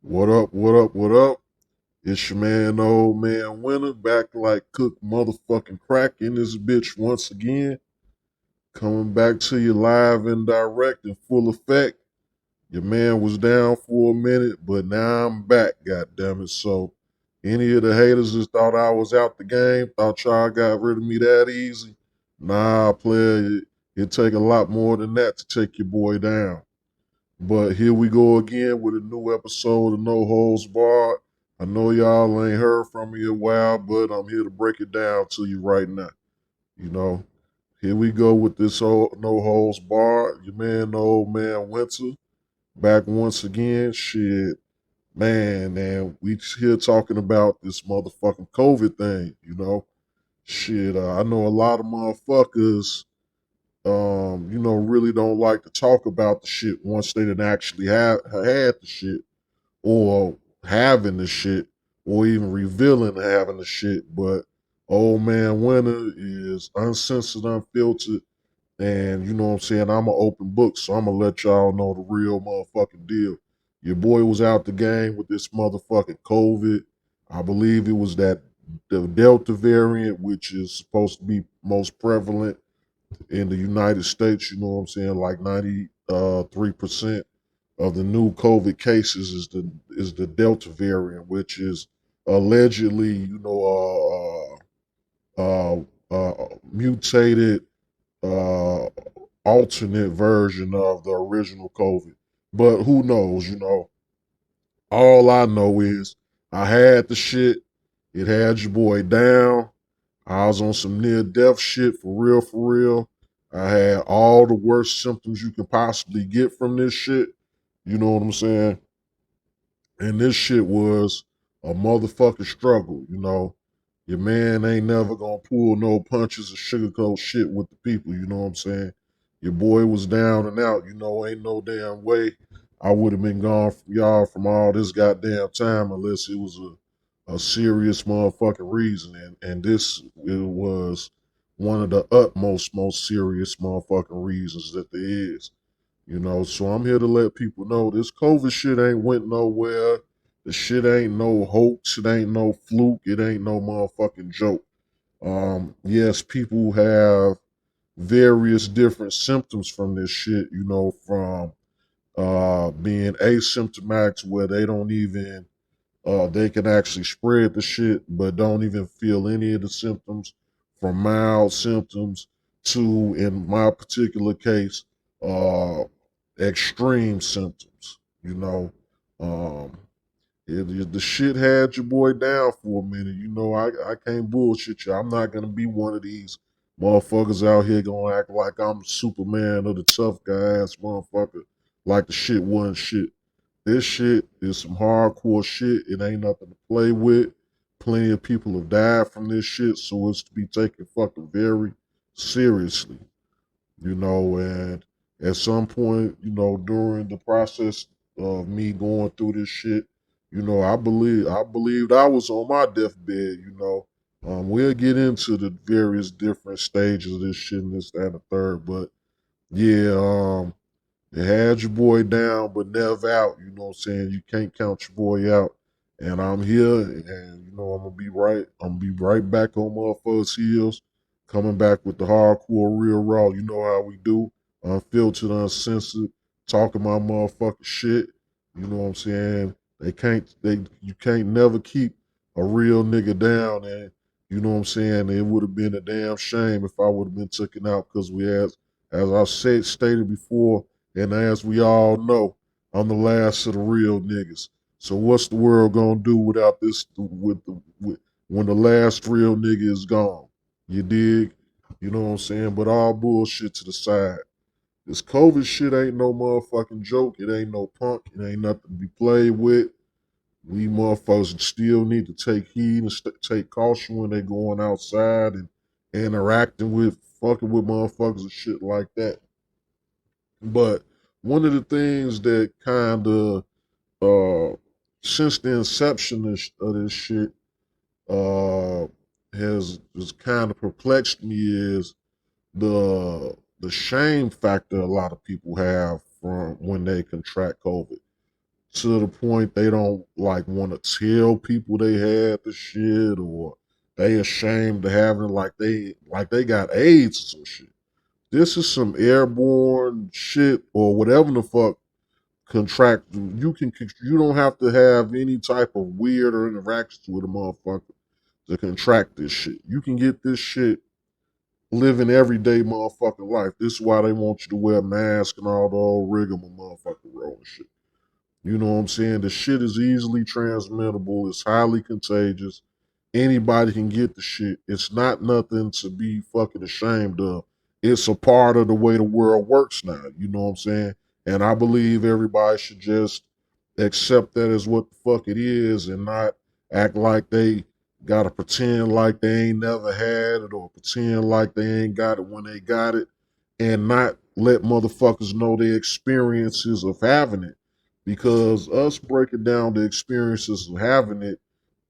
What up, what up, what up? It's your man, Ole Man Winter, back like cook motherfucking crack in this bitch once again. Coming back to you live and direct in full effect. Your man was down for a minute, but now I'm back, goddammit. So, any of the haters that thought I was out the game, thought y'all got rid of me that easy? Nah, player, it take a lot more than that to take your boy down. But here we go again with a new episode of No Holds Barred. I know y'all ain't heard from me in a while, but I'm here to break it down to you right now. You know, here we go with this old No Holds Barred. Your man, Ole Man Winter, back once again. Shit, man, and we here talking about this motherfucking COVID thing. Shit. I know a lot of motherfuckers really don't like to talk about the shit once they didn't actually have had the shit or having the shit or even revealing having the shit. But Ole Man Winter is uncensored, unfiltered, and you know what I'm saying? I'm an open book, so I'm gonna let y'all know the real motherfucking deal. Your boy was out the game with this motherfucking COVID. I believe it was the Delta variant, which is supposed to be most prevalent in the United States. You know what I'm saying? Like 93% of the new COVID cases is the Delta variant, which is allegedly, mutated, uh, alternate version of the original COVID. But who knows? All I know is I had the shit. It had your boy down. I was on some near death shit for real, for real. I had all the worst symptoms you can possibly get from this shit. You know what I'm saying? And this shit was a motherfucking struggle. Your man ain't never gonna pull no punches or sugarcoat shit with the people, you know what I'm saying? Your boy was down and out, ain't no damn way I would have been gone from y'all from all this goddamn time unless it was a serious motherfucking reason. And this it was one of the utmost, most serious motherfucking reasons that there is. So I'm here to let people know this COVID shit ain't went nowhere. The shit ain't no hoax. It ain't no fluke. It ain't no motherfucking joke. Yes, people have various different symptoms from this shit, from being asymptomatic to where they don't even they can actually spread the shit but don't even feel any of the symptoms, from mild symptoms to, in my particular case, uh extreme symptoms. You know, um, the shit had your boy down for a minute. I can't bullshit you. I'm not gonna be one of these motherfuckers out here gonna act like I'm Superman or the tough guy ass motherfucker, like the shit wasn't shit. This shit is some hardcore shit. It ain't nothing to play with. Plenty of people have died from this shit, so it's to be taken fucking very seriously. And at some point, during the process of me going through this shit, I believed I was on my deathbed. We'll get into the various different stages of this shit and this, that, and the third. But yeah, it had your boy down, but never out. You know what I'm saying? You can't count your boy out. And I'm here, and I'm gonna be right. I'm gonna be right back on motherfuckers' heels, coming back with the hardcore, real raw. You know how we do, unfiltered, uncensored, talking my motherfucking shit. You know what I'm saying? You can't never keep a real nigga down, and you know what I'm saying. It would have been a damn shame if I would have been taken out because as I stated before. And as we all know, I'm the last of the real niggas. So what's the world gonna do without this? When the last real nigga is gone, you dig? You know what I'm saying? But all bullshit to the side. This COVID shit ain't no motherfucking joke. It ain't no punk. It ain't nothing to be played with. We motherfuckers still need to take heed and take caution when they going outside and interacting with fucking with motherfuckers and shit like that. But one of the things that kind of, since the inception of this shit, uh, has kind of perplexed me is the shame factor a lot of people have from when they contract COVID. to the point they don't like want to tell people they had the shit, or they ashamed of having it, like they got AIDS or some shit. This is some airborne shit or whatever the fuck contract. You don't have to have any type of weird or interactions with a motherfucker to contract this shit. You can get this shit living everyday motherfucking life. This is why they want you to wear masks and all the old rigmarole motherfucking roll and shit. You know what I'm saying? The shit is easily transmittable. It's highly contagious. Anybody can get the shit. It's not nothing to be fucking ashamed of. It's a part of the way the world works now. You know what I'm saying? And I believe everybody should just accept that as what the fuck it is and not act like they gotta pretend like they ain't never had it or pretend like they ain't got it when they got it, and not let motherfuckers know their experiences of having it, because us breaking down the experiences of having it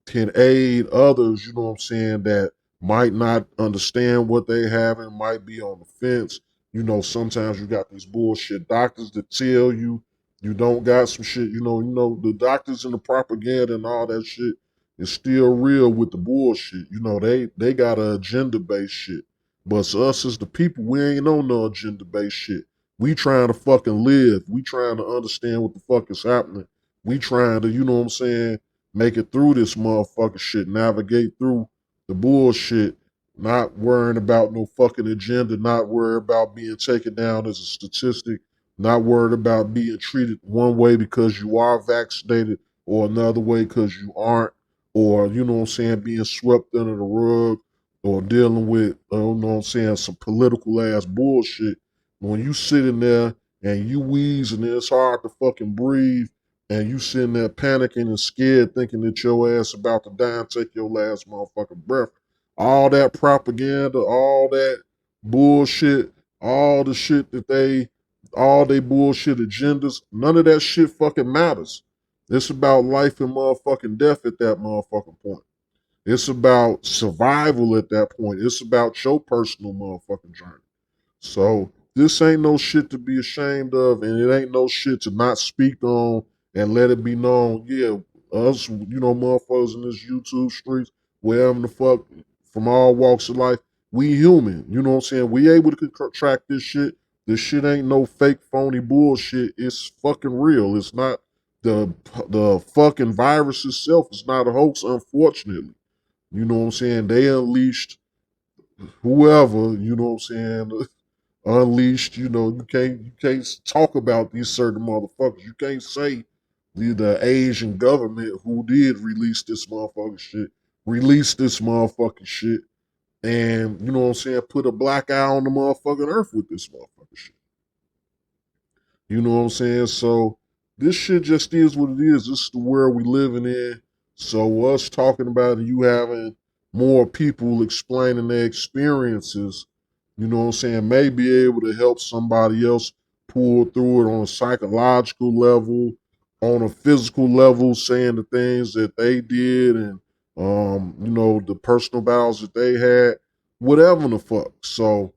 can aid others, you know what I'm saying, that might not understand what they have and might be on the fence. You know, sometimes you got these bullshit doctors that tell you you don't got some shit, the doctors and the propaganda and all that shit is still real with the bullshit. You know, they got a agenda based shit. But to us as the people, we ain't on no agenda based shit. We trying to fucking live. We trying to understand what the fuck is happening. We trying to, you know what I'm saying, make it through this motherfucking shit, navigate through the bullshit, not worrying about no fucking agenda, not worried about being taken down as a statistic, not worried about being treated one way because you are vaccinated or another way because you aren't, or, you know what I'm saying, being swept under the rug or dealing with, you know what I'm saying, some political ass bullshit. When you sitting there and you wheezing, it's hard to fucking breathe, and you sitting there panicking and scared, thinking that your ass about to die and take your last motherfucking breath. All that propaganda, all that bullshit, all the shit that all they bullshit agendas, none of that shit fucking matters. It's about life and motherfucking death at that motherfucking point. It's about survival at that point. It's about your personal motherfucking journey. So this ain't no shit to be ashamed of, and it ain't no shit to not speak on and let it be known. Yeah, us, motherfuckers in this YouTube streets, wherever the fuck, from all walks of life, we human. You know what I'm saying? We able to contract this shit. This shit ain't no fake, phony bullshit. It's fucking real. It's not the fucking virus itself. It's not a hoax, unfortunately. You know what I'm saying? They unleashed whoever, you know what I'm saying, unleashed. You can't talk about these certain motherfuckers. You can't say the Asian government who did release this motherfucking shit, and you know what I'm saying, put a black eye on the motherfucking earth with this motherfucking shit. You know what I'm saying? So this shit just is what it is. This is the world we living in. So us talking about it, you having more people explaining their experiences, you know what I'm saying, may be able to help somebody else pull through it on a psychological level, on a physical level, saying the things that they did, and the personal battles that they had, whatever the fuck. So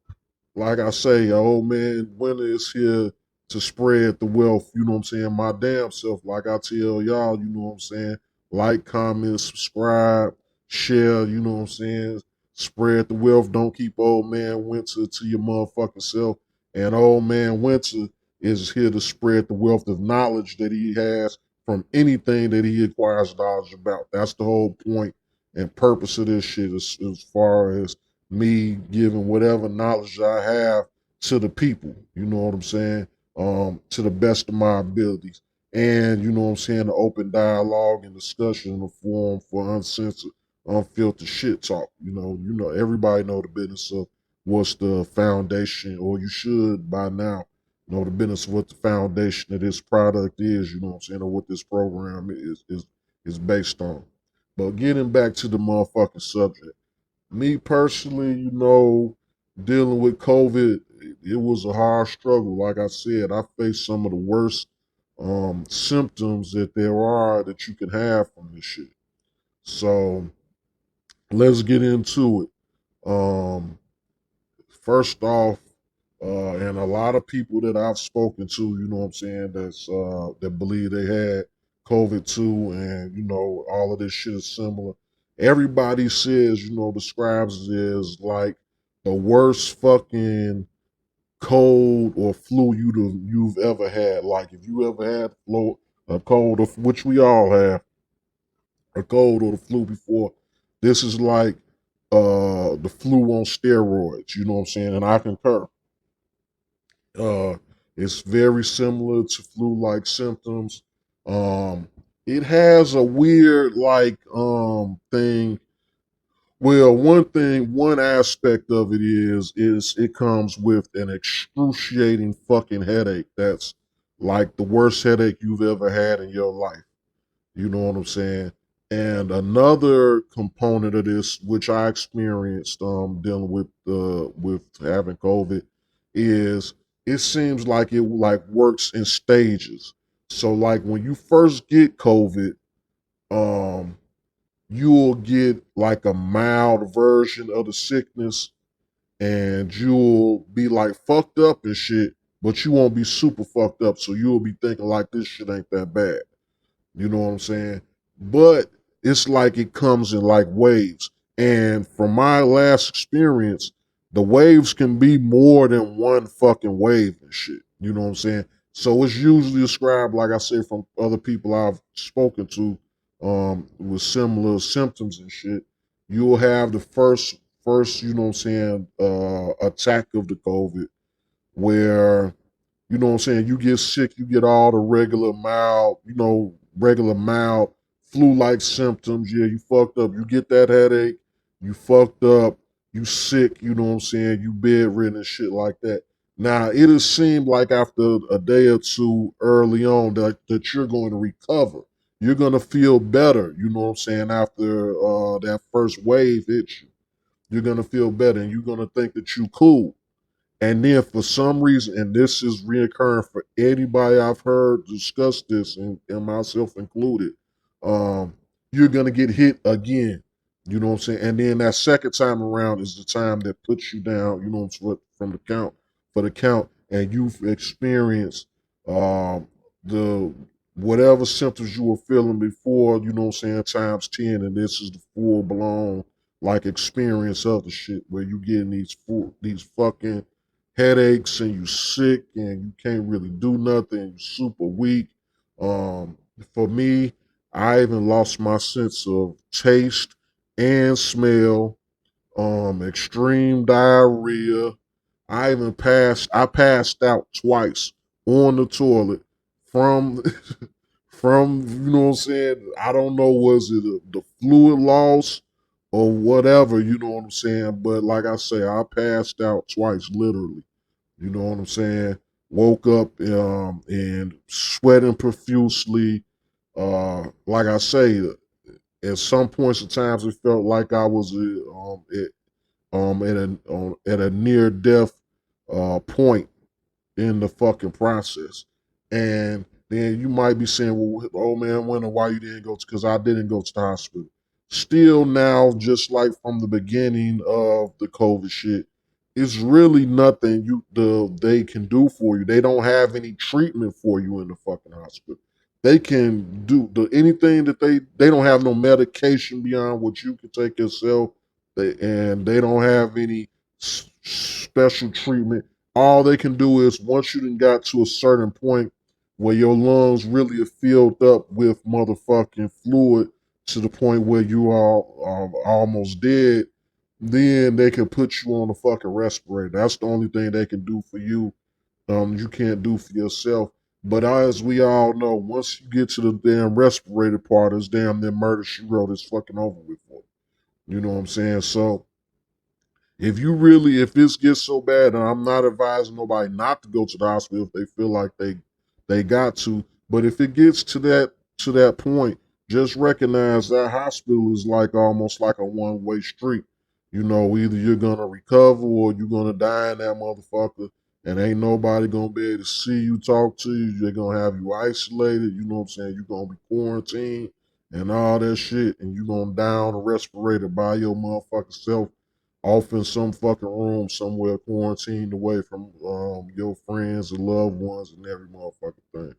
like I say, Old Man Winter is here to spread the wealth, you know what I'm saying, my damn self. Like I tell y'all, you know what I'm saying, like, comment, subscribe, share, you know what I'm saying, spread the wealth. Don't keep Old Man Winter to your motherfucking self. And Old Man Winter is here to spread the wealth of knowledge that he has from anything that he acquires knowledge about. That's the whole point and purpose of this shit, as far as me giving whatever knowledge I have to the people, you know what I'm saying, to the best of my abilities. And, you know what I'm saying, the open dialogue and discussion in the forum for uncensored, unfiltered shit talk. Everybody know the business of what's the foundation, or you should by now know the business of what the foundation of this product is, you know what I'm saying, or what this program is based on. But getting back to the motherfucking subject, me personally, dealing with COVID, it was a hard struggle. Like I said, I faced some of the worst symptoms that there are that you can have from this shit. So let's get into it. First off, and a lot of people that I've spoken to, you know what I'm saying, that believe they had COVID too, and all of this shit is similar. Everybody says, describes it as like the worst fucking cold or flu you've ever had. Like if you ever had a cold, of which we all have, a cold or the flu before, this is like the flu on steroids. You know what I'm saying? And I concur. Uh, it's very similar to flu-like symptoms. Um, it has a weird thing. Well, one aspect of it is it comes with an excruciating fucking headache. That's like the worst headache you've ever had in your life. You know what I'm saying? And another component of this, which I experienced dealing with having COVID, is it seems like it like works in stages. So like when you first get COVID, um, you'll get like a mild version of the sickness, and you'll be like fucked up and shit, but you won't be super fucked up. So you'll be thinking like this shit ain't that bad. You know what I'm saying? But it's like it comes in like waves. And from my last experience, the waves can be more than one fucking wave and shit. You know what I'm saying? So it's usually described, like I said, from other people I've spoken to, with similar symptoms and shit. You'll have the first, you know what I'm saying, attack of the COVID where you get sick, you get all the regular mild flu-like symptoms. Yeah, you fucked up. You get that headache, you fucked up, you sick, you bedridden and shit like that. Now, it has seemed like after a day or two early on that you're going to recover. You're going to feel better, after that first wave hits you. You're going to feel better and you're going to think that you cool. And then for some reason, and this is reoccurring for anybody I've heard discuss this, and myself included, you're gonna get hit again. You know what I'm saying? And then that second time around is the time that puts you down, from the count, and you've experienced the whatever symptoms you were feeling before, times 10, and this is the full blown like experience of the shit where you getting these fucking headaches and you sick and you can't really do nothing. You're super weak. Um, for me, I even lost my sense of taste and smell. Extreme diarrhea. I passed out twice on the toilet from from you know what I'm saying. I don't know, was it the fluid loss or whatever, you know what I'm saying. But like I say, I passed out twice, literally. You know what I'm saying? Woke up and sweating profusely. Like I say, at some points of times it felt like I was at a near death point in the fucking process. And then you might be saying, well, oh man, wonder why you didn't go to, because I didn't go to the hospital. Still now, just like from the beginning of the COVID shit, it's really nothing they can do for you. They don't have any treatment for you in the fucking hospital. They can do anything that they don't have no medication beyond what you can take yourself. And they don't have any special treatment. All they can do is once you done got to a certain point where your lungs really are filled up with motherfucking fluid to the point where you are almost dead, then they can put you on a fucking respirator. That's the only thing they can do for you. You can't do for yourself. But as we all know, once you get to the damn respirator part, it's damn near murder she wrote. It's fucking over with for you. You know what I'm saying? So if this gets so bad, and I'm not advising nobody not to go to the hospital if they feel like they got to, but if it gets to that point, just recognize that hospital is like almost like a one-way street. Either you're gonna recover or you're gonna die in that motherfucker, and ain't nobody gonna be able to see you, talk to you. They're gonna have you isolated. You know what I'm saying? You're gonna be quarantined and all that shit, and you're gonna die on a respirator by your motherfucking self off in some fucking room somewhere, quarantined away from your friends and loved ones and every motherfucking thing.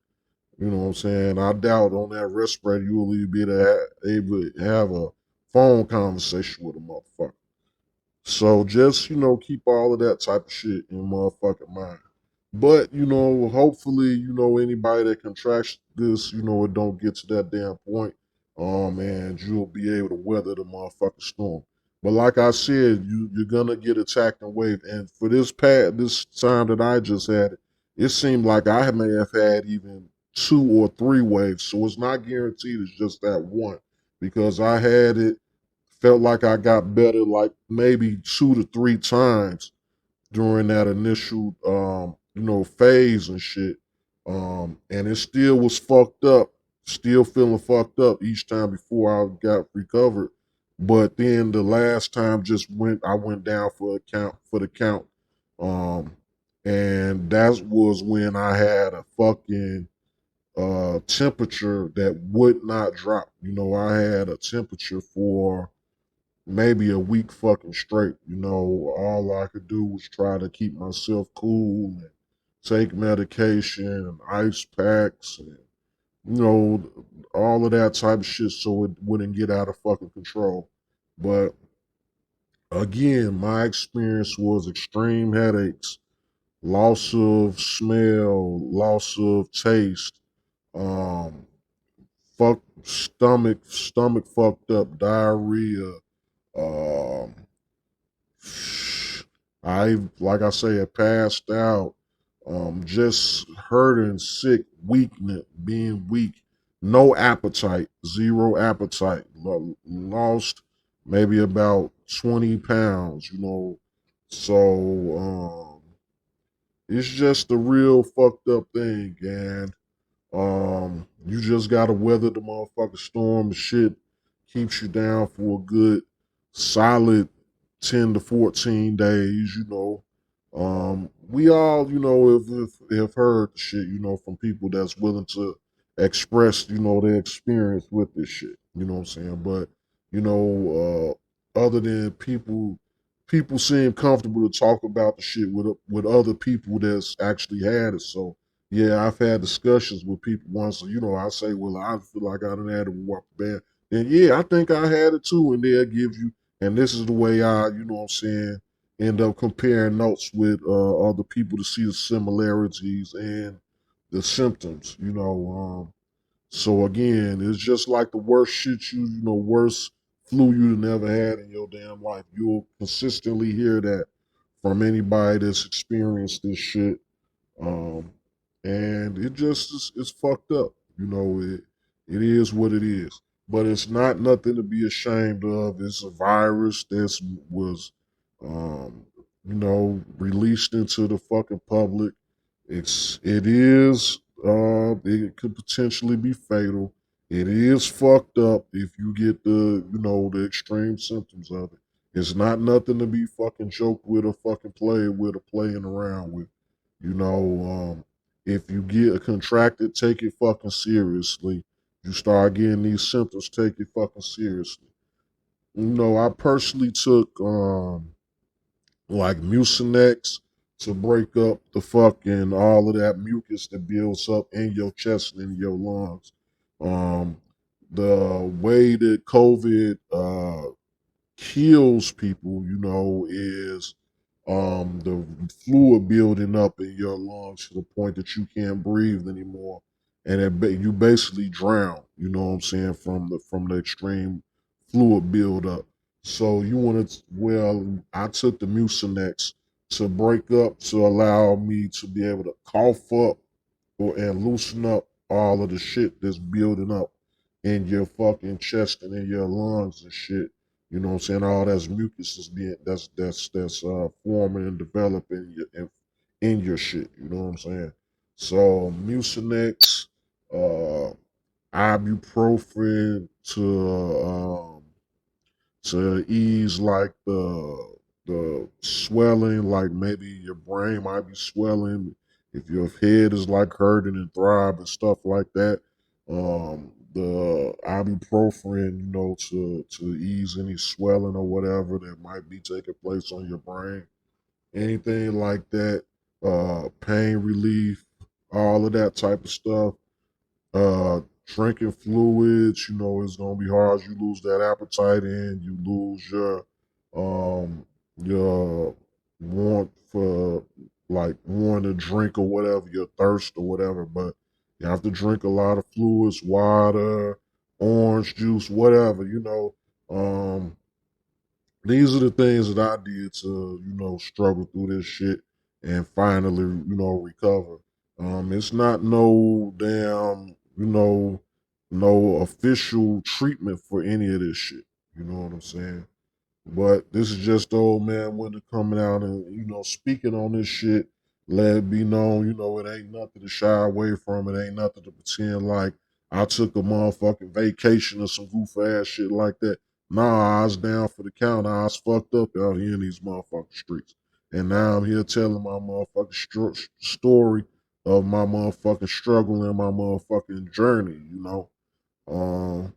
You know what I'm saying? I doubt on that respirator you will even be able to have a phone conversation with a motherfucker. So just, keep all of that type of shit in motherfucking mind. But, hopefully, anybody that contracts this, it don't get to that damn point. And you'll be able to weather the motherfucking storm. But like I said, you're gonna get attacked and wave. And for this time that I just had, it seemed like I may have had even 2 or 3 waves. So it's not guaranteed it's just that one. Because I had it, felt like I got better like maybe 2 to 3 times during that initial phase and shit. And it still was fucked up, still feeling fucked up each time before I got recovered. But then the last time I went down for the count. Um and that was when I had a fucking temperature that would not drop. I had a temperature for maybe a week fucking straight. All I could do was try to keep myself cool and take medication and ice packs and, all of that type of shit so it wouldn't get out of fucking control. But again, my experience was extreme headaches, loss of smell, loss of taste, um, stomach fucked up, diarrhea, um, I, like I say, had passed out, just hurting, sick, weakness, being weak, no appetite, zero appetite, lost maybe about 20 pounds, So, it's just a real fucked up thing. And you just gotta weather the motherfucking storm. Shit keeps you down for a good solid 10 to 14 days. We all, have heard the shit, from people that's willing to express, their experience with this shit. You know what I'm saying? But, other than people seem comfortable to talk about the shit with other people that's actually had it. So yeah, I've had discussions with people once. So, I say, well, I feel like I done had it walk bad. Then yeah, I think I had it too, and they'll give you. And this is the way I, what I'm saying, end up comparing notes with other people to see the similarities and the symptoms. So again, it's just like the worst shit worst flu you never had in your damn life. You'll consistently hear that from anybody that's experienced this shit. Um, and it just is it's fucked up. It is what it is. But it's not nothing to be ashamed of. It's a virus that was released into the fucking public. It could potentially be fatal. It is fucked up if you get the extreme symptoms of it. It's not nothing to be fucking joked with or fucking played with or playing around with. If you get contracted, take it fucking seriously. You start getting these symptoms, take it fucking seriously. I personally took like Mucinex to break up the fucking all of that mucus that builds up in your chest and in your lungs. Um, the way that COVID kills people, is the fluid building up in your lungs to the point that you can't breathe anymore, and you basically drown. You know what I'm saying, from the extreme fluid buildup. So you want to? Well, I took the Mucinex to break up to allow me to be able to cough up and loosen up all of the shit that's building up in your fucking chest and in your lungs and shit. You know what I'm saying? All that's mucus is being that's forming and developing in your shit. You know what I'm saying? So Mucinex, uh, ibuprofen to ease like the swelling, like maybe your brain might be swelling, if your head is like hurting and throb and stuff like that. The ibuprofen, to ease any swelling or whatever that might be taking place on your brain, anything like that, pain relief, all of that type of stuff. Drinking fluids, it's gonna be hard. You lose that appetite and you lose your want for like wanting to drink or whatever, your thirst or whatever. But you have to drink a lot of fluids, water, orange juice, whatever. Um, these are the things that I did to, struggle through this shit and finally, recover. It's not no damn, no official treatment for any of this shit. You know what I'm saying? But this is just Old Man Winter coming out and, speaking on this shit. Let it be known, it ain't nothing to shy away from. It ain't nothing to pretend like I took a motherfucking vacation or some goof ass shit like that. Nah, I was down for the count. I was fucked up out here in these motherfucking streets. And now I'm here telling my motherfucking story of my motherfucking struggle and my motherfucking journey. Um,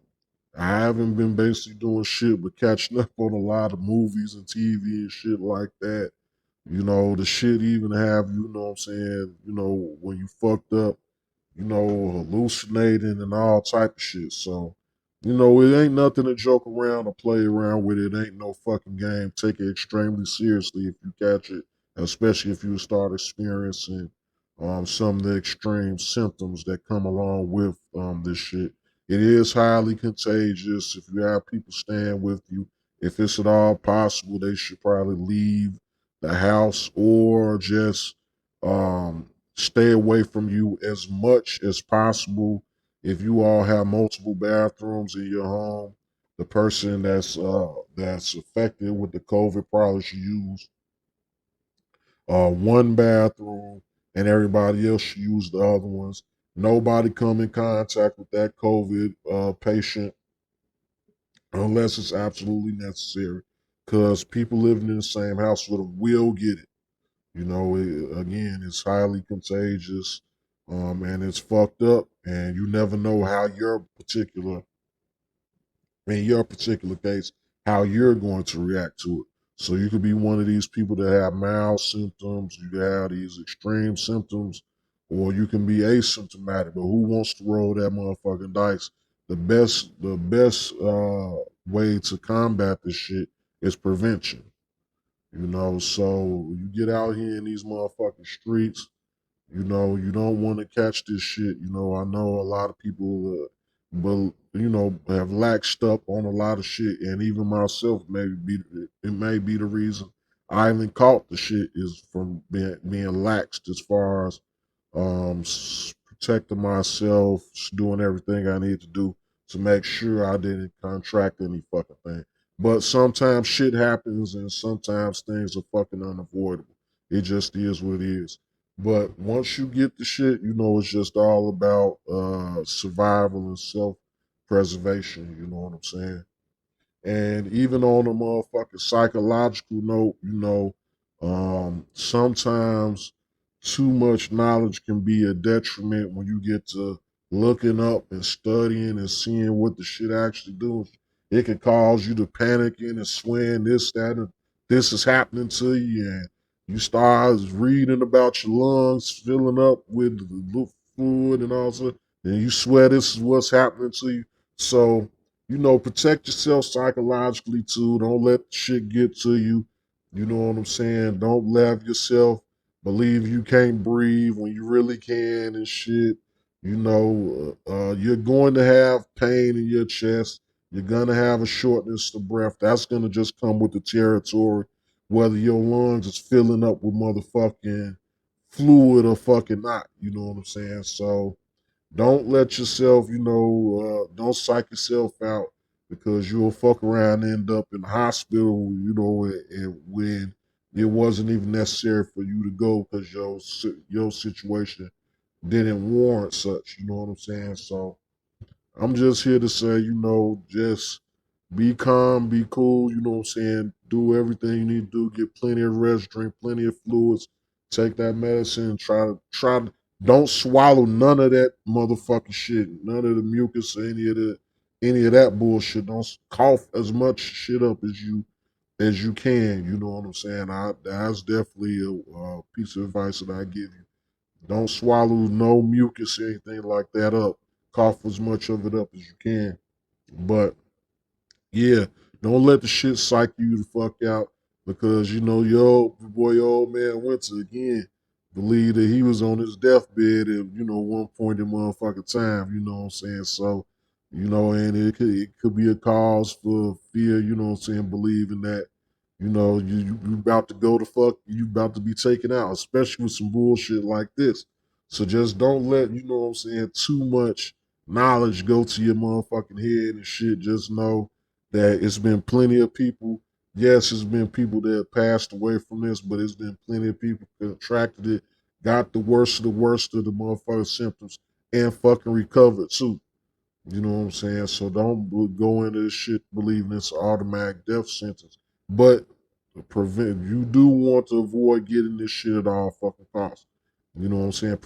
I haven't been basically doing shit but catching up on a lot of movies and TV and shit like that. The shit even have, what I'm saying, when you fucked up, hallucinating and all type of shit. So, it ain't nothing to joke around or play around with. It ain't no fucking game. Take it extremely seriously if you catch it, especially if you start experiencing some of the extreme symptoms that come along with this shit. It is highly contagious. If you have people staying with you, if it's at all possible, they should probably leave the house or just stay away from you as much as possible. If you all have multiple bathrooms in your home, the person that's affected with the COVID probably should use one bathroom, and everybody else should use the other ones. Nobody come in contact with that COVID patient unless it's absolutely necessary, because people living in the same house with them will get it. Again, it's highly contagious, and it's fucked up, and you never know how in your particular case, how you're going to react to it. So you could be one of these people that have mild symptoms, you could have these extreme symptoms, or you can be asymptomatic. But who wants to roll that motherfucking dice? The best way to combat this shit is prevention. So you get out here in these motherfucking streets, you don't want to catch this shit. I know a lot of people, but have laxed up on a lot of shit, and even myself, it may be the reason I haven't caught the shit is from being laxed as far as protecting myself, doing everything I need to do to make sure I didn't contract any fucking thing. But sometimes shit happens, and sometimes things are fucking unavoidable. It just is what it is. But once you get the shit, it's just all about survival and self preservation. You know what I'm saying? And even on a motherfucking psychological note, sometimes too much knowledge can be a detriment when you get to looking up and studying and seeing what the shit actually doing. It can cause you to panic and swearing this, that, and this is happening to you. And you start reading about your lungs filling up with the fluid and all that. And you swear this is what's happening to you. So, protect yourself psychologically too. Don't let shit get to you. You know what I'm saying? Don't let yourself believe you can't breathe when you really can and shit. You're going to have pain in your chest. You're going to have a shortness of breath. That's going to just come with the territory, whether your lungs is filling up with motherfucking fluid or fucking not. You know what I'm saying? So, don't let yourself, don't psych yourself out because you'll fuck around and end up in the hospital, and when it wasn't even necessary for you to go because your situation didn't warrant such. You know what I'm saying? So I'm just here to say, just be calm, be cool, you know what I'm saying? Do everything you need to do, get plenty of rest, drink plenty of fluids, take that medicine, don't swallow none of that motherfucking shit, none of the mucus or any of that bullshit. Don't cough as much shit up as you can, you know what I'm saying? That's definitely a piece of advice that I give you. Don't swallow no mucus or anything like that up cough as much of it up as you can. But yeah, don't let the shit psych you the fuck out because you know your boy Old Man Winter again believed that he was on his deathbed at one point in motherfucking time. You know what I'm saying? So and it could be a cause for fear. You know what I'm saying? Believing that you about to go to fuck, you about to be taken out, especially with some bullshit like this. So just don't let what I'm saying too much knowledge go to your motherfucking head and shit. Just know that it's been plenty of people. Yes, it's been people that have passed away from this, but it's been plenty of people contracted it, got the worst of the motherfucking symptoms, and fucking recovered too. You know what I'm saying? So don't go into this shit believing it's an automatic death sentence. But you do want to avoid getting this shit at all fucking costs. You know what I'm saying?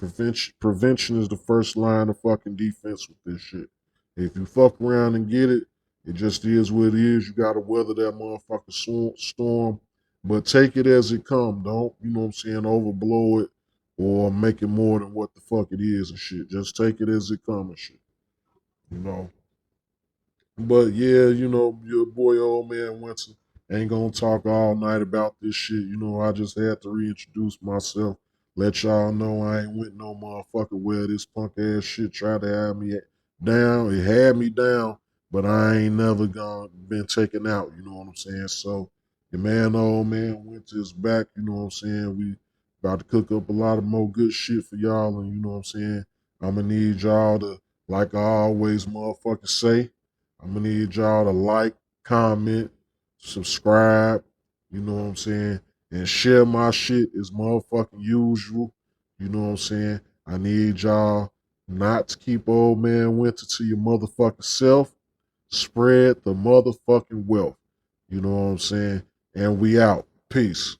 Prevention is the first line of fucking defense with this shit. If you fuck around and get it, it just is what it is. You gotta weather that motherfucking storm. But take it as it come. Don't, overblow it or make it more than what the fuck it is and shit. Just take it as it come and shit. You know. But yeah, your boy Old Man Winter ain't gonna talk all night about this shit. I just had to reintroduce myself, let y'all know I ain't with no motherfucker where this punk ass shit tried to have me down. It had me down, but I ain't never been taken out. You know what I'm saying? So your man Old Man Winter is back. You know what I'm saying? We about to cook up a lot of more good shit for y'all, and you know what I'm saying? I'm gonna need y'all to, like I always motherfucking say. I'm gonna need y'all to like, comment, subscribe, you know what I'm saying, and share my shit as motherfucking usual. You know what I'm saying? I need y'all not to keep Old Man Winter to your motherfucking self. Spread the motherfucking wealth. You know what I'm saying? And we out. Peace.